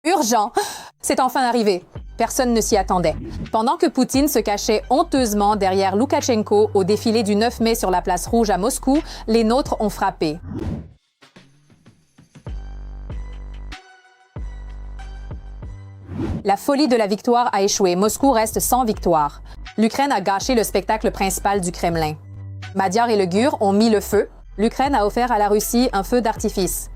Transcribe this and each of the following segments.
Urgent! C'est enfin arrivé. Personne ne s'y attendait. Pendant que Poutine se cachait honteusement derrière Loukachenko au défilé du 9 mai sur la place Rouge à Moscou, les nôtres ont frappé. La folie de la victoire a échoué. Moscou reste sans victoire. L'Ukraine a gâché le spectacle principal du Kremlin. Madiar et Le Gur ont mis le feu. L'Ukraine a offert à la Russie un feu d'artifice.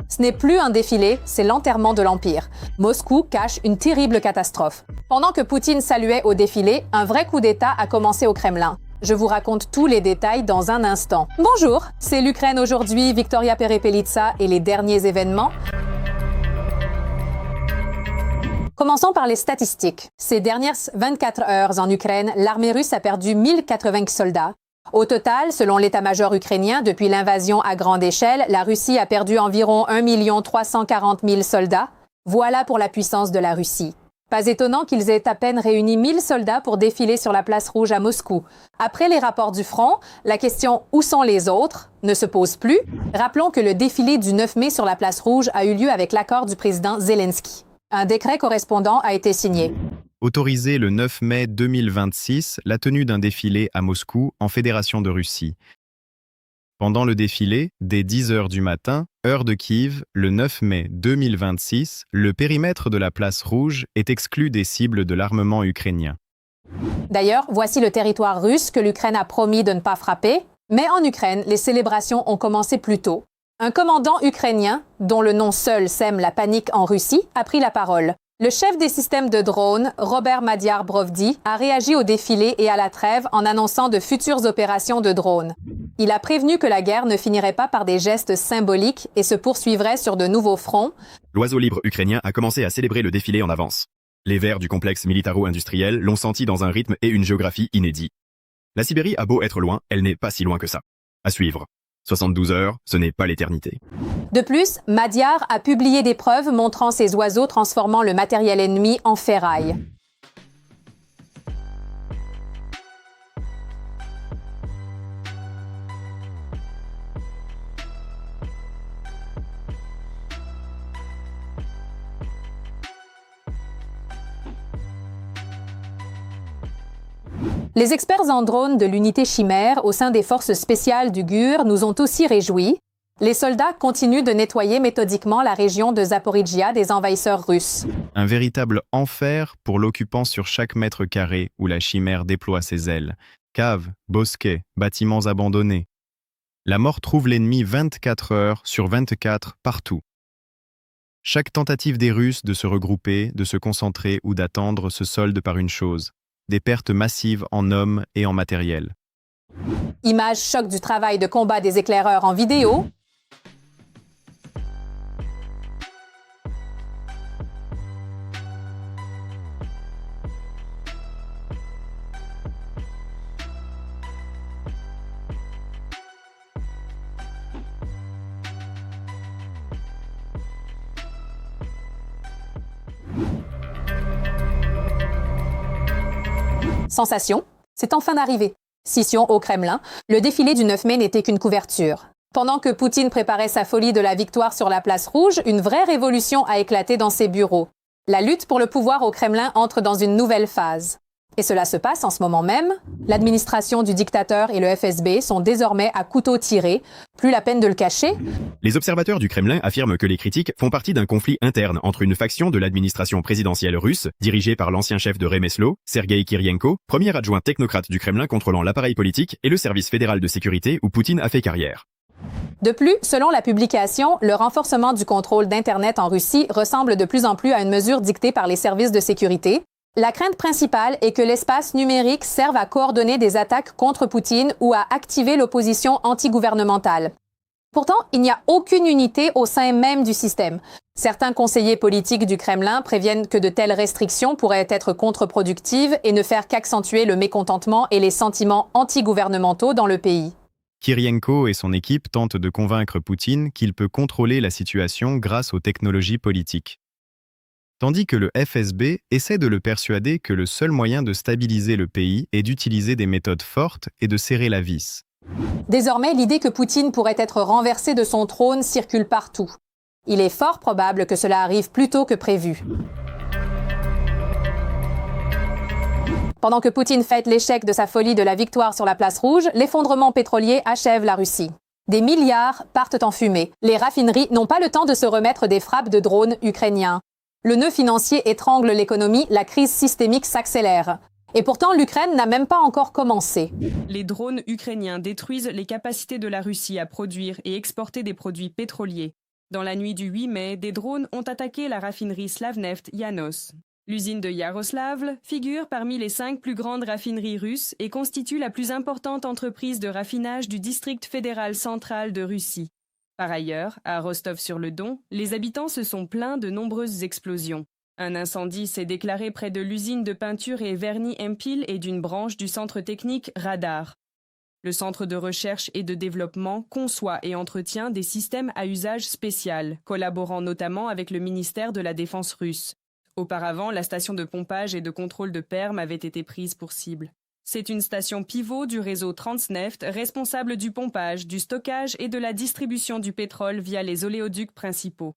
Ce n'est plus un défilé, c'est l'enterrement de l'Empire. Moscou cache une terrible catastrophe. Pendant que Poutine saluait au défilé, un vrai coup d'État a commencé au Kremlin. Je vous raconte tous les détails dans un instant. Bonjour, c'est l'Ukraine aujourd'hui, Victoria Perepelitsa et les derniers événements. Commençons par les statistiques. Ces dernières 24 heures en Ukraine, l'armée russe a perdu 1080 soldats. Au total, selon l'état-major ukrainien, depuis l'invasion à grande échelle, la Russie a perdu environ 1 340 000 soldats. Voilà pour la puissance de la Russie. Pas étonnant qu'ils aient à peine réuni 1000 soldats pour défiler sur la place Rouge à Moscou. Après les rapports du front, la question « Où sont les autres ?» ne se pose plus. Rappelons que le défilé du 9 mai sur la place Rouge a eu lieu avec l'accord du président Zelensky. Un décret correspondant a été signé. Autorisé le 9 mai 2026 la tenue d'un défilé à Moscou en Fédération de Russie. Pendant le défilé, dès 10 h du matin, heure de Kiev, le 9 mai 2026, le périmètre de la place Rouge est exclu des cibles de l'armement ukrainien. D'ailleurs, voici le territoire russe que l'Ukraine a promis de ne pas frapper. Mais en Ukraine, les célébrations ont commencé plus tôt. Un commandant ukrainien, dont le nom seul sème la panique en Russie, a pris la parole. Le chef des systèmes de drones, Robert Madiar-Brovdi, a réagi au défilé et à la trêve en annonçant de futures opérations de drones. Il a prévenu que la guerre ne finirait pas par des gestes symboliques et se poursuivrait sur de nouveaux fronts. L'oiseau libre ukrainien a commencé à célébrer le défilé en avance. Les vers du complexe militaro-industriel l'ont senti dans un rythme et une géographie inédits. La Sibérie a beau être loin, elle n'est pas si loin que ça. À suivre. 72 heures, ce n'est pas l'éternité. De plus, Madiar a publié des preuves montrant ces oiseaux transformant le matériel ennemi en ferraille. Les experts en drone de l'unité Chimère au sein des forces spéciales du GUR nous ont aussi réjouis. Les soldats continuent de nettoyer méthodiquement la région de Zaporijia des envahisseurs russes. Un véritable enfer pour l'occupant sur chaque mètre carré où la chimère déploie ses ailes. Caves, bosquets, bâtiments abandonnés. La mort trouve l'ennemi 24 heures sur 24 partout. Chaque tentative des Russes de se regrouper, de se concentrer ou d'attendre se solde par une chose. Des pertes massives en hommes et en matériel. Images choc du travail de combat des éclaireurs en vidéo. Sensation, c'est enfin arrivé. Scission au Kremlin, le défilé du 9 mai n'était qu'une couverture. Pendant que Poutine préparait sa folie de la victoire sur la place Rouge, une vraie révolution a éclaté dans ses bureaux. La lutte pour le pouvoir au Kremlin entre dans une nouvelle phase. Et cela se passe en ce moment même. L'administration du dictateur et le FSB sont désormais à couteau tiré. Plus la peine de le cacher. Les observateurs du Kremlin affirment que les critiques font partie d'un conflit interne entre une faction de l'administration présidentielle russe, dirigée par l'ancien chef de Remeslo, Sergueï Kirienko, premier adjoint technocrate du Kremlin contrôlant l'appareil politique, et le service fédéral de sécurité où Poutine a fait carrière. De plus, selon la publication, le renforcement du contrôle d'Internet en Russie ressemble de plus en plus à une mesure dictée par les services de sécurité. La crainte principale est que l'espace numérique serve à coordonner des attaques contre Poutine ou à activer l'opposition antigouvernementale. Pourtant, il n'y a aucune unité au sein même du système. Certains conseillers politiques du Kremlin préviennent que de telles restrictions pourraient être contre-productives et ne faire qu'accentuer le mécontentement et les sentiments antigouvernementaux dans le pays. Kirienko et son équipe tentent de convaincre Poutine qu'il peut contrôler la situation grâce aux technologies politiques. Tandis que le FSB essaie de le persuader que le seul moyen de stabiliser le pays est d'utiliser des méthodes fortes et de serrer la vis. Désormais, l'idée que Poutine pourrait être renversé de son trône circule partout. Il est fort probable que cela arrive plus tôt que prévu. Pendant que Poutine fête l'échec de sa folie de la victoire sur la place rouge, l'effondrement pétrolier achève la Russie. Des milliards partent en fumée. Les raffineries n'ont pas le temps de se remettre des frappes de drones ukrainiens. Le nœud financier étrangle l'économie, la crise systémique s'accélère. Et pourtant, l'Ukraine n'a même pas encore commencé. Les drones ukrainiens détruisent les capacités de la Russie à produire et exporter des produits pétroliers. Dans la nuit du 8 mai, des drones ont attaqué la raffinerie Slavneft Yanos. L'usine de Yaroslavl figure parmi les 5 plus grandes raffineries russes et constitue la plus importante entreprise de raffinage du district fédéral central de Russie. Par ailleurs, à Rostov-sur-le-Don, les habitants se sont plaints de nombreuses explosions. Un incendie s'est déclaré près de l'usine de peinture et vernis Empil et d'une branche du centre technique Radar. Le centre de recherche et de développement conçoit et entretient des systèmes à usage spécial, collaborant notamment avec le ministère de la Défense russe. Auparavant, la station de pompage et de contrôle de Perm avait été prise pour cible. C'est une station pivot du réseau Transneft, responsable du pompage, du stockage et de la distribution du pétrole via les oléoducs principaux.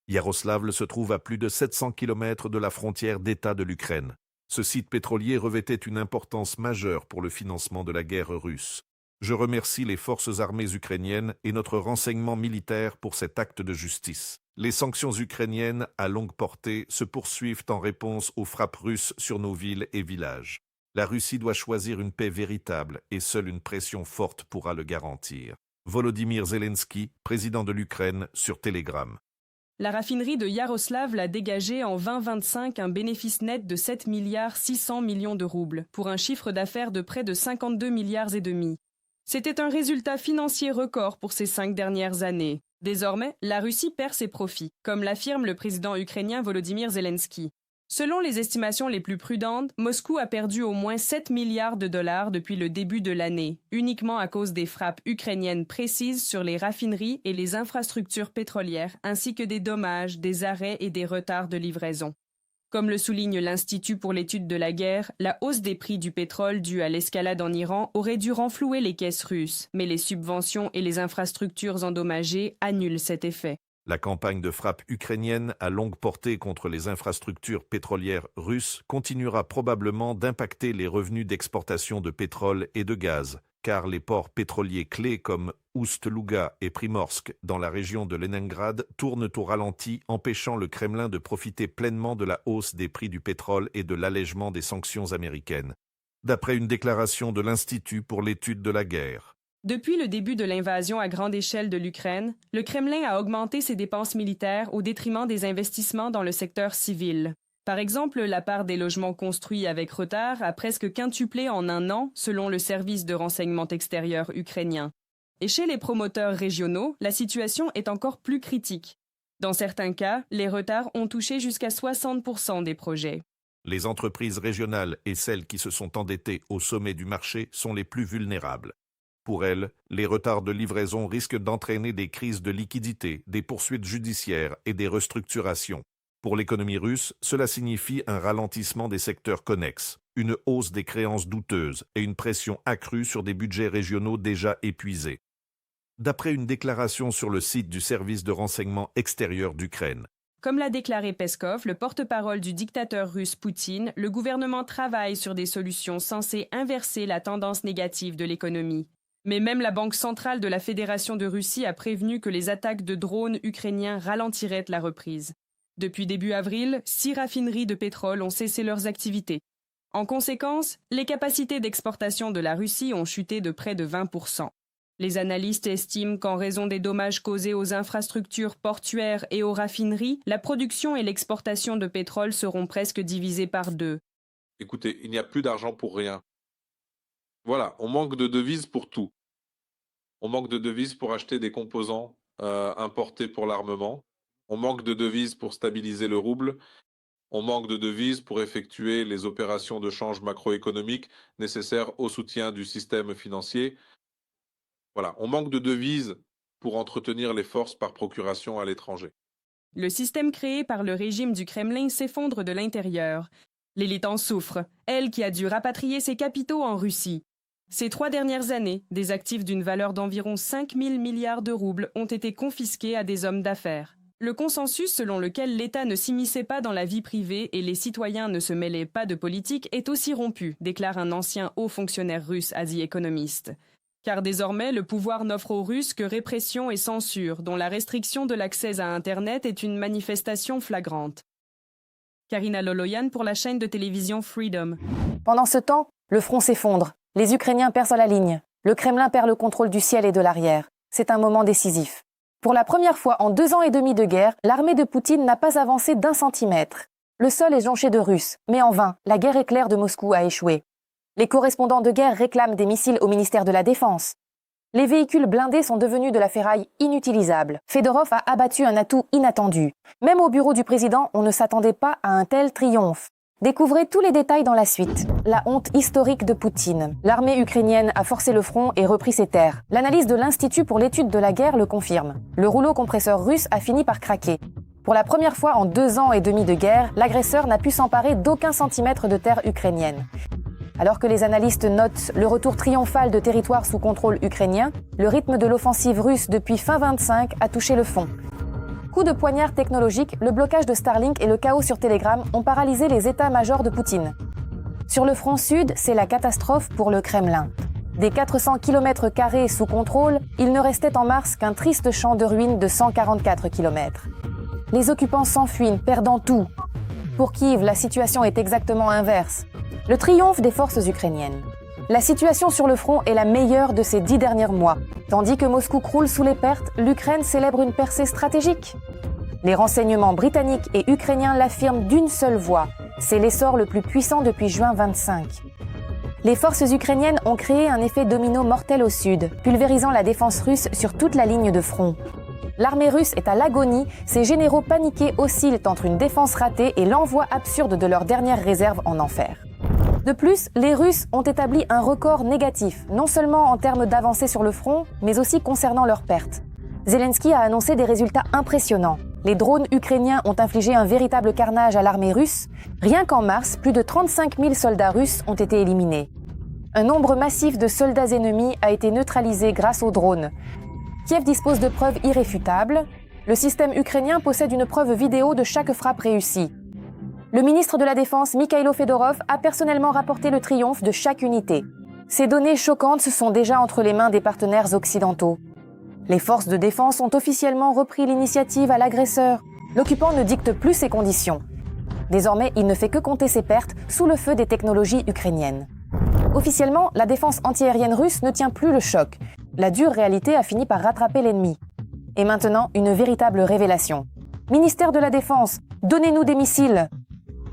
Yaroslavl se trouve à plus de 700 km de la frontière d'État de l'Ukraine. Ce site pétrolier revêtait une importance majeure pour le financement de la guerre russe. Je remercie les forces armées ukrainiennes et notre renseignement militaire pour cet acte de justice. Les sanctions ukrainiennes à longue portée se poursuivent en réponse aux frappes russes sur nos villes et villages. La Russie doit choisir une paix véritable et seule une pression forte pourra le garantir. Volodymyr Zelensky, président de l'Ukraine, sur Telegram. La raffinerie de Yaroslavl a dégagé en 2025 un bénéfice net de 7 milliards 600 millions de roubles, pour un chiffre d'affaires de près de 52 milliards et demi. C'était un résultat financier record pour ces 5 dernières années. Désormais, la Russie perd ses profits, comme l'affirme le président ukrainien Volodymyr Zelensky. Selon les estimations les plus prudentes, Moscou a perdu au moins 7 milliards de dollars depuis le début de l'année, uniquement à cause des frappes ukrainiennes précises sur les raffineries et les infrastructures pétrolières, ainsi que des dommages, des arrêts et des retards de livraison. Comme le souligne l'Institut pour l'étude de la guerre, la hausse des prix du pétrole due à l'escalade en Iran aurait dû renflouer les caisses russes, mais les subventions et les infrastructures endommagées annulent cet effet. La campagne de frappe ukrainienne à longue portée contre les infrastructures pétrolières russes continuera probablement d'impacter les revenus d'exportation de pétrole et de gaz, car les ports pétroliers clés comme Oust-Louga et Primorsk dans la région de Leningrad tournent au ralenti, empêchant le Kremlin de profiter pleinement de la hausse des prix du pétrole et de l'allègement des sanctions américaines. D'après une déclaration de l'Institut pour l'étude de la guerre. Depuis le début de l'invasion à grande échelle de l'Ukraine, le Kremlin a augmenté ses dépenses militaires au détriment des investissements dans le secteur civil. Par exemple, la part des logements construits avec retard a presque quintuplé en un an, selon le service de renseignement extérieur ukrainien. Et chez les promoteurs régionaux, la situation est encore plus critique. Dans certains cas, les retards ont touché jusqu'à 60% des projets. Les entreprises régionales et celles qui se sont endettées au sommet du marché sont les plus vulnérables. Pour elles, les retards de livraison risquent d'entraîner des crises de liquidité, des poursuites judiciaires et des restructurations. Pour l'économie russe, cela signifie un ralentissement des secteurs connexes, une hausse des créances douteuses et une pression accrue sur des budgets régionaux déjà épuisés. D'après une déclaration sur le site du service de renseignement extérieur d'Ukraine. Comme l'a déclaré Peskov, le porte-parole du dictateur russe Poutine, le gouvernement travaille sur des solutions censées inverser la tendance négative de l'économie. Mais même la Banque centrale de la Fédération de Russie a prévenu que les attaques de drones ukrainiens ralentiraient la reprise. Depuis début avril, 6 raffineries de pétrole ont cessé leurs activités. En conséquence, les capacités d'exportation de la Russie ont chuté de près de 20%. Les analystes estiment qu'en raison des dommages causés aux infrastructures portuaires et aux raffineries, la production et l'exportation de pétrole seront presque divisées par 2. Écoutez, il n'y a plus d'argent pour rien. Voilà, on manque de devises pour tout. On manque de devises pour acheter des composants importés pour l'armement. On manque de devises pour stabiliser le rouble. On manque de devises pour effectuer les opérations de change macroéconomique nécessaires au soutien du système financier. Voilà, on manque de devises pour entretenir les forces par procuration à l'étranger. Le système créé par le régime du Kremlin s'effondre de l'intérieur. L'élite en souffre, elle qui a dû rapatrier ses capitaux en Russie. Ces 3 dernières années, des actifs d'une valeur d'environ 5 000 milliards de roubles ont été confisqués à des hommes d'affaires. Le consensus selon lequel l'État ne s'immisçait pas dans la vie privée et les citoyens ne se mêlaient pas de politique est aussi rompu, déclare un ancien haut fonctionnaire russe à The Economist. Car désormais, le pouvoir n'offre aux Russes que répression et censure, dont la restriction de l'accès à Internet est une manifestation flagrante. Karina Loloyan pour la chaîne de télévision Freedom. Pendant ce temps, le front s'effondre. Les Ukrainiens percent la ligne. Le Kremlin perd le contrôle du ciel et de l'arrière. C'est un moment décisif. Pour la première fois en 2 ans et demi de guerre, l'armée de Poutine n'a pas avancé d'1 centimètre. Le sol est jonché de Russes, mais en vain, la guerre éclair de Moscou a échoué. Les correspondants de guerre réclament des missiles au ministère de la Défense. Les véhicules blindés sont devenus de la ferraille inutilisable. Fedorov a abattu un atout inattendu. Même au bureau du président, on ne s'attendait pas à un tel triomphe. Découvrez tous les détails dans la suite. La honte historique de Poutine. L'armée ukrainienne a forcé le front et repris ses terres. L'analyse de l'Institut pour l'étude de la guerre le confirme. Le rouleau compresseur russe a fini par craquer. Pour la première fois en 2 ans et demi de guerre, l'agresseur n'a pu s'emparer d'aucun centimètre de terre ukrainienne. Alors que les analystes notent le retour triomphal de territoires sous contrôle ukrainien, le rythme de l'offensive russe depuis fin 25 a touché le fond. Coup de poignard technologique, le blocage de Starlink et le chaos sur Telegram ont paralysé les états-majors de Poutine. Sur le front sud, c'est la catastrophe pour le Kremlin. Des 400 km² sous contrôle, il ne restait en mars qu'un triste champ de ruines de 144 km. Les occupants s'enfuient, perdant tout. Pour Kiev, la situation est exactement inverse. Le triomphe des forces ukrainiennes. La situation sur le front est la meilleure de ces 10 derniers mois. Tandis que Moscou croule sous les pertes, l'Ukraine célèbre une percée stratégique. Les renseignements britanniques et ukrainiens l'affirment d'une seule voix. C'est l'essor le plus puissant depuis juin 25. Les forces ukrainiennes ont créé un effet domino mortel au sud, pulvérisant la défense russe sur toute la ligne de front. L'armée russe est à l'agonie, ses généraux paniqués oscillent entre une défense ratée et l'envoi absurde de leurs dernières réserves en enfer. De plus, les Russes ont établi un record négatif, non seulement en termes d'avancée sur le front, mais aussi concernant leurs pertes. Zelensky a annoncé des résultats impressionnants. Les drones ukrainiens ont infligé un véritable carnage à l'armée russe. Rien qu'en mars, plus de 35 000 soldats russes ont été éliminés. Un nombre massif de soldats ennemis a été neutralisé grâce aux drones. Kiev dispose de preuves irréfutables. Le système ukrainien possède une preuve vidéo de chaque frappe réussie. Le ministre de la Défense, Mikhailo Fedorov, a personnellement rapporté le triomphe de chaque unité. Ces données choquantes sont déjà entre les mains des partenaires occidentaux. Les forces de défense ont officiellement repris l'initiative à l'agresseur. L'occupant ne dicte plus ses conditions. Désormais, il ne fait que compter ses pertes sous le feu des technologies ukrainiennes. Officiellement, la défense antiaérienne russe ne tient plus le choc. La dure réalité a fini par rattraper l'ennemi. Et maintenant, une véritable révélation. Ministère de la Défense, donnez-nous des missiles!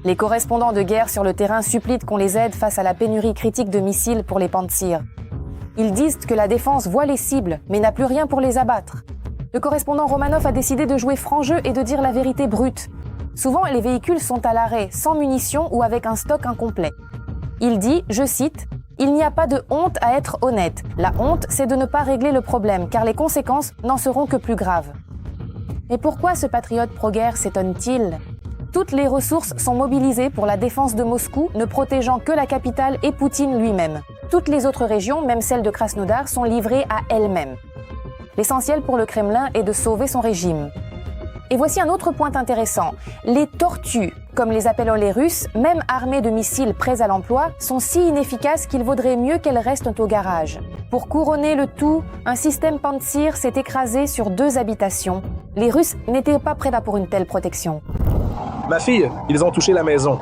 Les correspondants de guerre sur le terrain supplient qu'on les aide face à la pénurie critique de missiles pour les Pantsir. Ils disent que la défense voit les cibles, mais n'a plus rien pour les abattre. Le correspondant Romanov a décidé de jouer franc jeu et de dire la vérité brute. Souvent, les véhicules sont à l'arrêt, sans munitions ou avec un stock incomplet. Il dit, je cite, « Il n'y a pas de honte à être honnête. La honte, c'est de ne pas régler le problème, car les conséquences n'en seront que plus graves. » Mais pourquoi ce patriote pro-guerre s'étonne-t-il ? Toutes les ressources sont mobilisées pour la défense de Moscou, ne protégeant que la capitale et Poutine lui-même. Toutes les autres régions, même celle de Krasnodar, sont livrées à elles-mêmes. L'essentiel pour le Kremlin est de sauver son régime. Et voici un autre point intéressant. Les tortues, comme les appellent les Russes, même armées de missiles prêts à l'emploi, sont si inefficaces qu'il vaudrait mieux qu'elles restent au garage. Pour couronner le tout, un système Pantsir s'est écrasé sur 2 habitations. Les Russes n'étaient pas prêts pour une telle protection. Ma fille, ils ont touché la maison.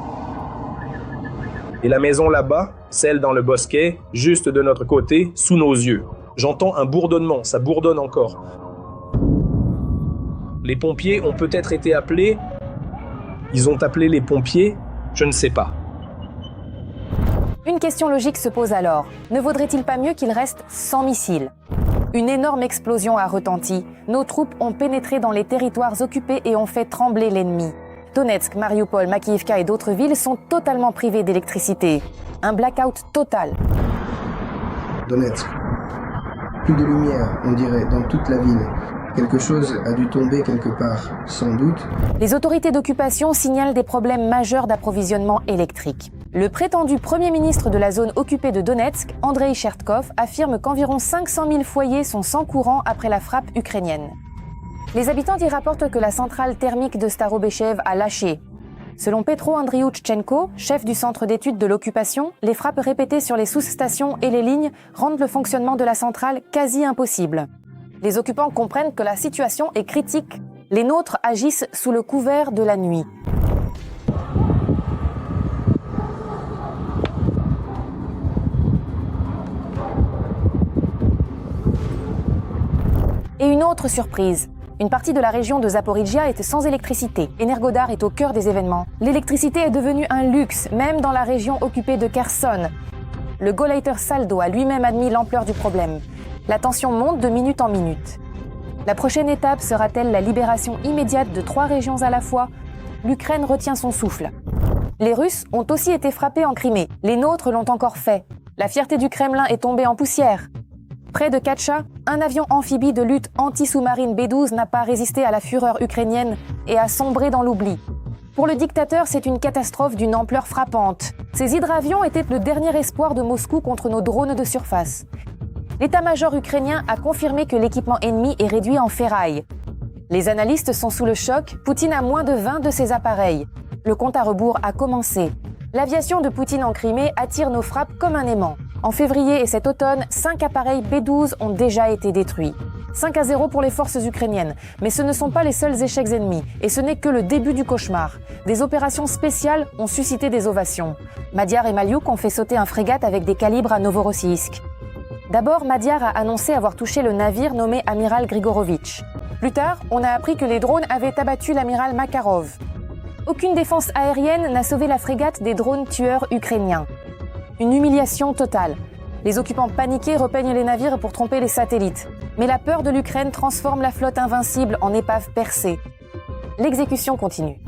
Et la maison là-bas, celle dans le bosquet, juste de notre côté, sous nos yeux. J'entends un bourdonnement, ça bourdonne encore. Les pompiers ont peut-être été appelés. Ils ont appelé les pompiers, je ne sais pas. Une question logique se pose alors. Ne vaudrait-il pas mieux qu'il reste sans missiles ? Une énorme explosion a retenti. Nos troupes ont pénétré dans les territoires occupés et ont fait trembler l'ennemi. Donetsk, Mariupol, Makiivka et d'autres villes sont totalement privées d'électricité. Un blackout total. Donetsk. Plus de lumière, on dirait, dans toute la ville. Quelque chose a dû tomber quelque part, sans doute. Les autorités d'occupation signalent des problèmes majeurs d'approvisionnement électrique. Le prétendu premier ministre de la zone occupée de Donetsk, Andrei Chertkov, affirme qu'environ 500 000 foyers sont sans courant après la frappe ukrainienne. Les habitants y rapportent que la centrale thermique de Starobechev a lâché. Selon Petro Andriouchtchenko, chef du centre d'études de l'occupation, les frappes répétées sur les sous-stations et les lignes rendent le fonctionnement de la centrale quasi impossible. Les occupants comprennent que la situation est critique. Les nôtres agissent sous le couvert de la nuit. Et une autre surprise. Une partie de la région de Zaporijia était sans électricité. Energodar est au cœur des événements. L'électricité est devenue un luxe, même dans la région occupée de Kherson. Le Gauleiter Saldo a lui-même admis l'ampleur du problème. La tension monte de minute en minute. La prochaine étape sera-t-elle la libération immédiate de 3 régions à la fois? L'Ukraine retient son souffle. Les Russes ont aussi été frappés en Crimée. Les nôtres l'ont encore fait. La fierté du Kremlin est tombée en poussière. Près de Katcha, un avion amphibie de lutte anti-sous-marine B-12 n'a pas résisté à la fureur ukrainienne et a sombré dans l'oubli. Pour le dictateur, c'est une catastrophe d'une ampleur frappante. Ces hydravions étaient le dernier espoir de Moscou contre nos drones de surface. L'état-major ukrainien a confirmé que l'équipement ennemi est réduit en ferraille. Les analystes sont sous le choc, Poutine a moins de 20 de ses appareils. Le compte à rebours a commencé. L'aviation de Poutine en Crimée attire nos frappes comme un aimant. En février et cet automne, 5 appareils B-12 ont déjà été détruits. 5-0 pour les forces ukrainiennes. Mais ce ne sont pas les seuls échecs ennemis. Et ce n'est que le début du cauchemar. Des opérations spéciales ont suscité des ovations. Madiar et Maliuk ont fait sauter un frégate avec des calibres à Novorossiysk. D'abord, Madiar a annoncé avoir touché le navire nommé Amiral Grigorovitch. Plus tard, on a appris que les drones avaient abattu l'amiral Makarov. Aucune défense aérienne n'a sauvé la frégate des drones tueurs ukrainiens. Une humiliation totale. Les occupants paniqués repeignent les navires pour tromper les satellites. Mais la peur de l'Ukraine transforme la flotte invincible en épave percée. L'exécution continue.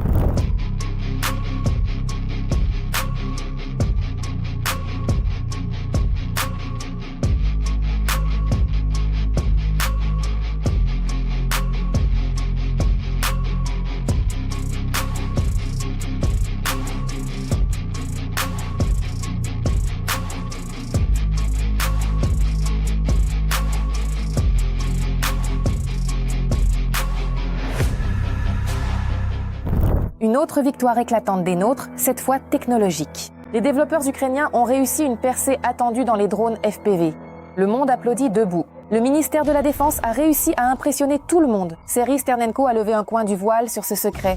Une autre victoire éclatante des nôtres, cette fois technologique. Les développeurs ukrainiens ont réussi une percée attendue dans les drones FPV. Le monde applaudit debout. Le ministère de la Défense a réussi à impressionner tout le monde. Serhiy Sternenko a levé un coin du voile sur ce secret.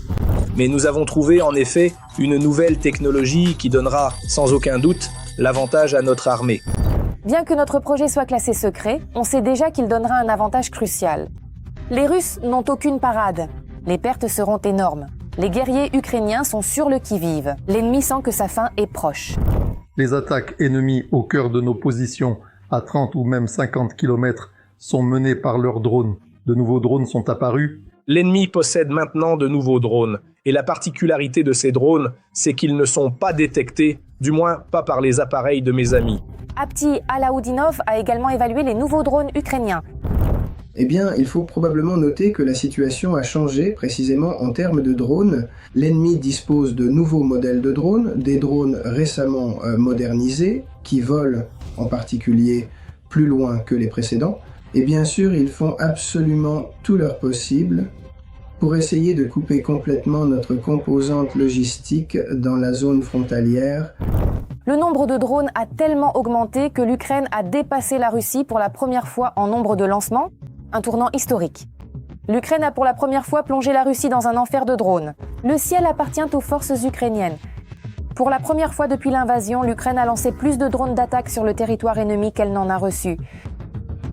Mais nous avons trouvé en effet une nouvelle technologie qui donnera, sans aucun doute, l'avantage à notre armée. Bien que notre projet soit classé secret, on sait déjà qu'il donnera un avantage crucial. Les Russes n'ont aucune parade. Les pertes seront énormes. Les guerriers ukrainiens sont sur le qui-vive. L'ennemi sent que sa fin est proche. Les attaques ennemies au cœur de nos positions, à 30 ou même 50 km, sont menées par leurs drones. De nouveaux drones sont apparus. L'ennemi possède maintenant de nouveaux drones. Et la particularité de ces drones, c'est qu'ils ne sont pas détectés, du moins pas par les appareils de mes amis. Apti Alaoudinov a également évalué les nouveaux drones ukrainiens. Eh bien, il faut probablement noter que la situation a changé précisément en termes de drones. L'ennemi dispose de nouveaux modèles de drones, des drones récemment modernisés, qui volent en particulier plus loin que les précédents. Et bien sûr, ils font absolument tout leur possible pour essayer de couper complètement notre composante logistique dans la zone frontalière. Le nombre de drones a tellement augmenté que l'Ukraine a dépassé la Russie pour la première fois en nombre de lancements. Un tournant historique. L'Ukraine a pour la première fois plongé la Russie dans un enfer de drones. Le ciel appartient aux forces ukrainiennes. Pour la première fois depuis l'invasion, l'Ukraine a lancé plus de drones d'attaque sur le territoire ennemi qu'elle n'en a reçus.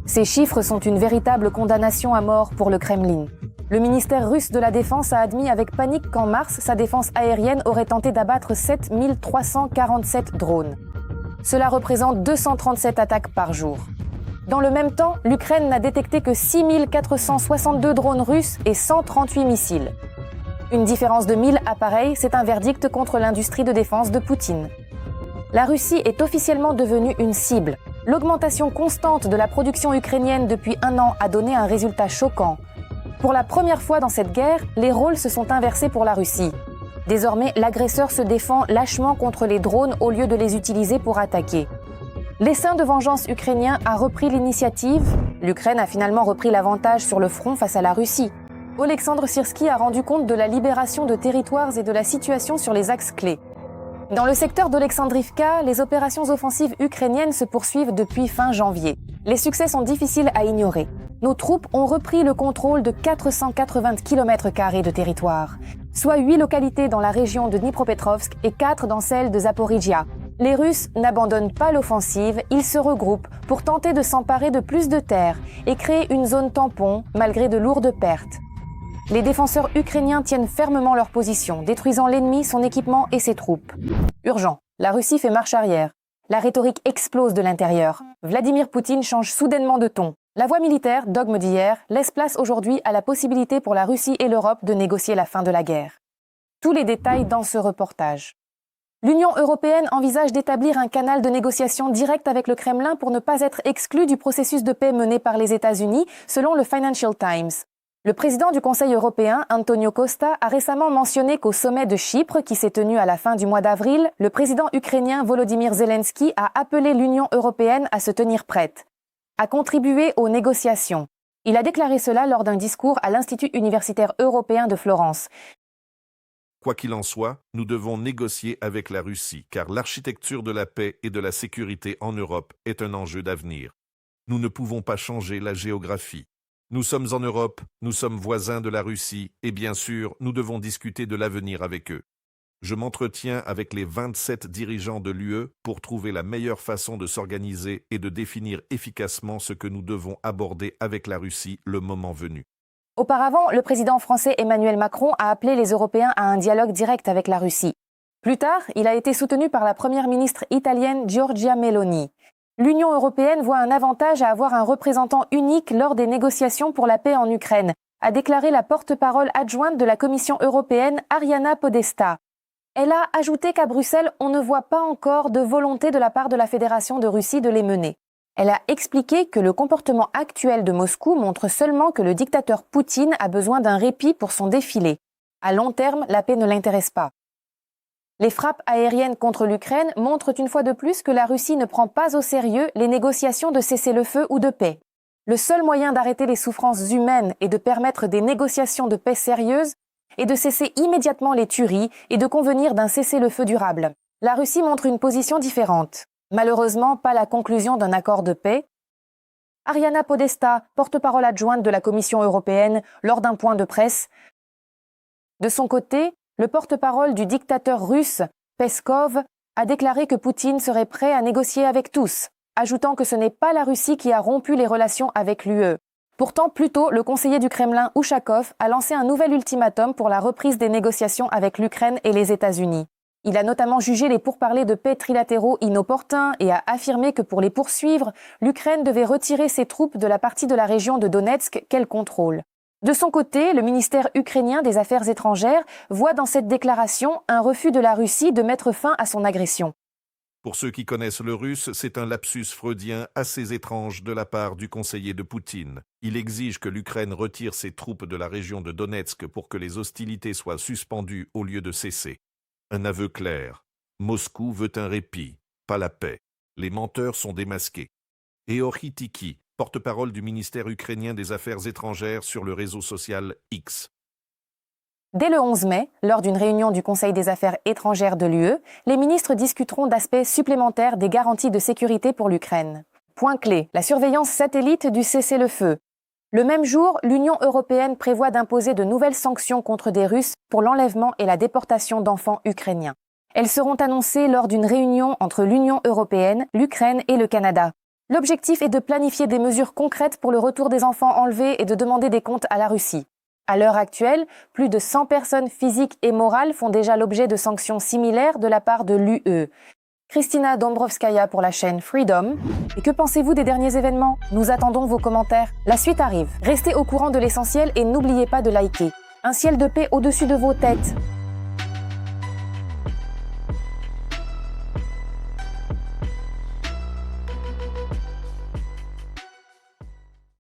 Ces chiffres sont une véritable condamnation à mort pour le Kremlin. Le ministère russe de la Défense a admis avec panique qu'en mars, sa défense aérienne aurait tenté d'abattre 7347 drones. Cela représente 237 attaques par jour. Dans le même temps, l'Ukraine n'a détecté que 6462 drones russes et 138 missiles. Une différence de 1000 appareils, c'est un verdict contre l'industrie de défense de Poutine. La Russie est officiellement devenue une cible. L'augmentation constante de la production ukrainienne depuis 1 an a donné un résultat choquant. Pour la première fois dans cette guerre, les rôles se sont inversés pour la Russie. Désormais, l'agresseur se défend lâchement contre les drones au lieu de les utiliser pour attaquer. L'essaim de vengeance ukrainien a repris l'initiative. L'Ukraine a finalement repris l'avantage sur le front face à la Russie. Oleksandr Syrski a rendu compte de la libération de territoires et de la situation sur les axes clés. Dans le secteur d'Olexandrivka, les opérations offensives ukrainiennes se poursuivent depuis fin janvier. Les succès sont difficiles à ignorer. Nos troupes ont repris le contrôle de 480 km² de territoire, soit 8 localités dans la région de Dnipropetrovsk et 4 dans celle de Zaporijia. Les Russes n'abandonnent pas l'offensive, ils se regroupent pour tenter de s'emparer de plus de terres et créer une zone tampon malgré de lourdes pertes. Les défenseurs ukrainiens tiennent fermement leur position, détruisant l'ennemi, son équipement et ses troupes. Urgent, la Russie fait marche arrière. La rhétorique explose de l'intérieur. Vladimir Poutine change soudainement de ton. La voie militaire, dogme d'hier, laisse place aujourd'hui à la possibilité pour la Russie et l'Europe de négocier la fin de la guerre. Tous les détails dans ce reportage. L'Union européenne envisage d'établir un canal de négociation direct avec le Kremlin pour ne pas être exclu du processus de paix mené par les États-Unis, selon le Financial Times. Le président du Conseil européen, Antonio Costa, a récemment mentionné qu'au sommet de Chypre, qui s'est tenu à la fin du mois d'avril, le président ukrainien Volodymyr Zelensky a appelé l'Union européenne à se tenir prête, à contribuer aux négociations. Il a déclaré cela lors d'un discours à l'Institut universitaire européen de Florence. Quoi qu'il en soit, nous devons négocier avec la Russie, car l'architecture de la paix et de la sécurité en Europe est un enjeu d'avenir. Nous ne pouvons pas changer la géographie. Nous sommes en Europe, nous sommes voisins de la Russie, et bien sûr, nous devons discuter de l'avenir avec eux. Je m'entretiens avec les 27 dirigeants de l'UE pour trouver la meilleure façon de s'organiser et de définir efficacement ce que nous devons aborder avec la Russie le moment venu. Auparavant, le président français Emmanuel Macron a appelé les Européens à un dialogue direct avec la Russie. Plus tard, il a été soutenu par la première ministre italienne Giorgia Meloni. L'Union européenne voit un avantage à avoir un représentant unique lors des négociations pour la paix en Ukraine, a déclaré la porte-parole adjointe de la Commission européenne Ariana Podesta. Elle a ajouté qu'à Bruxelles, on ne voit pas encore de volonté de la part de la Fédération de Russie de les mener. Elle a expliqué que le comportement actuel de Moscou montre seulement que le dictateur Poutine a besoin d'un répit pour son défilé. À long terme, la paix ne l'intéresse pas. Les frappes aériennes contre l'Ukraine montrent une fois de plus que la Russie ne prend pas au sérieux les négociations de cessez-le-feu ou de paix. Le seul moyen d'arrêter les souffrances humaines et de permettre des négociations de paix sérieuses est de cesser immédiatement les tueries et de convenir d'un cessez-le-feu durable. La Russie montre une position différente. Malheureusement, pas la conclusion d'un accord de paix. Ariana Podesta, porte-parole adjointe de la Commission européenne, lors d'un point de presse. De son côté, le porte-parole du dictateur russe, Peskov, a déclaré que Poutine serait prêt à négocier avec tous, ajoutant que ce n'est pas la Russie qui a rompu les relations avec l'UE. Pourtant, plus tôt, le conseiller du Kremlin, Ushakov, a lancé un nouvel ultimatum pour la reprise des négociations avec l'Ukraine et les États-Unis. Il a notamment jugé les pourparlers de paix trilatéraux inopportuns et a affirmé que pour les poursuivre, l'Ukraine devait retirer ses troupes de la partie de la région de Donetsk qu'elle contrôle. De son côté, le ministère ukrainien des Affaires étrangères voit dans cette déclaration un refus de la Russie de mettre fin à son agression. Pour ceux qui connaissent le russe, c'est un lapsus freudien assez étrange de la part du conseiller de Poutine. Il exige que l'Ukraine retire ses troupes de la région de Donetsk pour que les hostilités soient suspendues au lieu de cesser. Un aveu clair. Moscou veut un répit, pas la paix. Les menteurs sont démasqués. Eori Tiki, porte-parole du ministère ukrainien des Affaires étrangères sur le réseau social X. Dès le 11 mai, lors d'une réunion du Conseil des Affaires étrangères de l'UE, les ministres discuteront d'aspects supplémentaires des garanties de sécurité pour l'Ukraine. Point clé, la surveillance satellite du cessez-le-feu. Le même jour, l'Union européenne prévoit d'imposer de nouvelles sanctions contre des Russes pour l'enlèvement et la déportation d'enfants ukrainiens. Elles seront annoncées lors d'une réunion entre l'Union européenne, l'Ukraine et le Canada. L'objectif est de planifier des mesures concrètes pour le retour des enfants enlevés et de demander des comptes à la Russie. À l'heure actuelle, plus de 100 personnes physiques et morales font déjà l'objet de sanctions similaires de la part de l'UE. Kristina Dombrovskaya pour la chaîne Freedom. Et que pensez-vous des derniers événements? Nous attendons vos commentaires. La suite arrive. Restez au courant de l'essentiel et n'oubliez pas de liker. Un ciel de paix au-dessus de vos têtes.